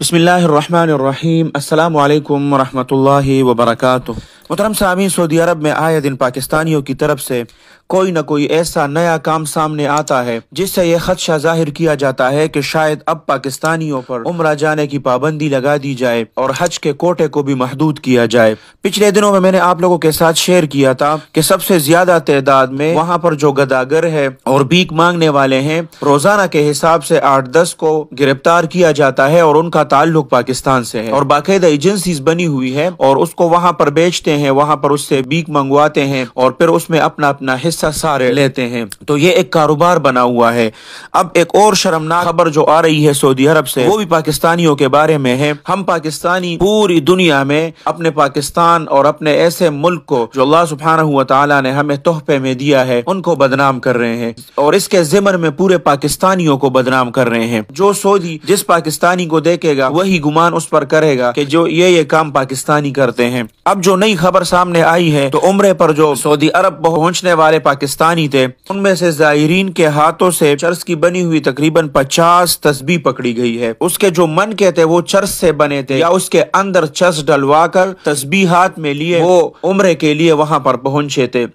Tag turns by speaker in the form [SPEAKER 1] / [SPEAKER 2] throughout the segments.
[SPEAKER 1] बिस्मिल्लाहिर्रहमानिर्रहीम। अस्सलामु अलैकुम वरहमतुल्लाहि वबरकातुह। मोहतरम सामीन, सऊदी अरब में आए दिन पाकिस्तानियों की तरफ से कोई न कोई ऐसा नया काम सामने आता है जिससे यह खदशा जाहिर किया जाता है कि शायद अब पाकिस्तानियों पर उम्रा जाने की पाबंदी लगा दी जाए और हज के कोटे को भी महदूद किया जाए। पिछले दिनों में मैंने आप लोगों के साथ शेयर किया था कि सबसे ज्यादा तादाद में वहाँ पर जो गदागर है और भीख मांगने वाले हैं, रोजाना के हिसाब से 8-10 को गिरफ्तार किया जाता है और उनका ताल्लुक पाकिस्तान से है और बाकायदा एजेंसीज बनी हुई है और उसको वहाँ पर बेचते हैं, वहाँ पर उससे भीख मंगवाते हैं और फिर उसमें अपना अपना हिस्सा सारे लेते हैं। तो ये एक कारोबार बना हुआ है। अब एक और शर्मनाक खबर जो आ रही है सऊदी अरब से, वो भी पाकिस्तानियों के बारे में है। हम पाकिस्तानी पूरी दुनिया में अपने पाकिस्तान और अपने ऐसे मुल्क को जो अल्लाह सुब्हानहू व तआला ने हमें तोहफे में दिया है, उनको बदनाम कर रहे हैं और इसके ज़िमन में पूरे पाकिस्तानियों को बदनाम कर रहे हैं। जो सऊदी जिस पाकिस्तानी को देखेगा वही गुमान उस पर करेगा कि जो ये काम पाकिस्तानी करते हैं। अब जो नई खबर सामने आई है, तो उम्रे पर जो सऊदी अरब पहुंचने वाले पाकिस्तानी थे, उनमें से ज़ायरीन के हाथों से चर्स की बनी हुई तकरीबन 50 तस्बीह पकड़ी गई है। उसके जो मन के थे वो चर्स से बने थे या उसके अंदर चर्स डलवा कर तस्बीह हाथ में लिए वो उम्रे के लिए वहां पर पहुंचे थे।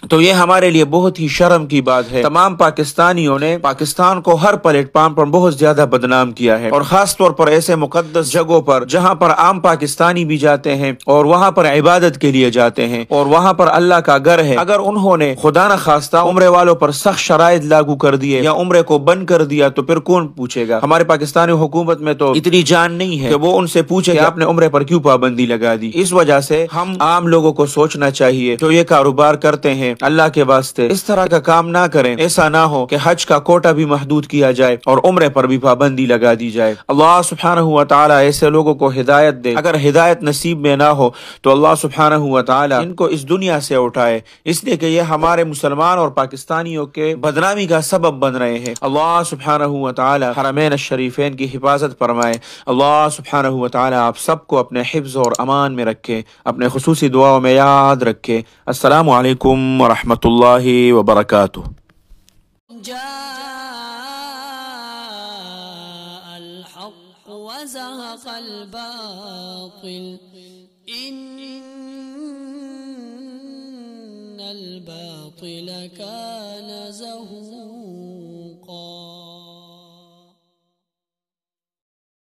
[SPEAKER 1] तो ये हमारे लिए बहुत ही शर्म की बात है। तमाम पाकिस्तानियों ने पाकिस्तान को हर प्लेटफॉर्म पर बहुत ज्यादा बदनाम किया है और खास तौर पर ऐसे मुकद्दस जगहों पर जहां पर आम पाकिस्तानी भी जाते हैं और वहां पर इबादत के लिए जाते हैं और वहां पर अल्लाह का घर है। अगर उन्होंने खुदा न खास्ता उम्रे वालों पर सख्त शराइत लागू कर दिए या उम्रे को बंद कर दिया तो फिर कौन पूछेगा? हमारे पाकिस्तानी हुकूमत में तो इतनी जान नहीं है कि वो उनसे पूछे कि आपने उम्रे पर क्यों पाबंदी लगा दी। इस वजह से हम आम लोगों को सोचना चाहिए जो ये कारोबार करते हैं, अल्लाह के वास्ते इस तरह का काम ना करें। ऐसा ना हो कि हज का कोटा भी महदूद किया जाए और उम्रे पर भी पाबंदी लगा दी जाए। अल्लाह सुब्हानहू व तआला ऐसे लोगों को हिदायत दे। अगर हिदायत नसीब में ना हो तो अल्लाह सुब्हानहू व तआला इनको इस दुनिया से उठाए, इसलिए कि ये हमारे मुसलमान और पाकिस्तानियों के बदनामी का सबब बन रहे हैं। अल्लाह सुब्हानहू व तआला हरमैन शरीफैन की हिफाजत फरमाए। अल्लाह सुब्हानहू व तआला आप सबको अपने हिफ्ज़ और अमान में रखे, अपने खुसूसी दुआओं में याद रखे। अस्सलामु अलैकुम व रहमतुल्लाहि व बरकातुह।
[SPEAKER 2] जाअल हक़ व ज़हक़ल बातिल इन्नल बातिल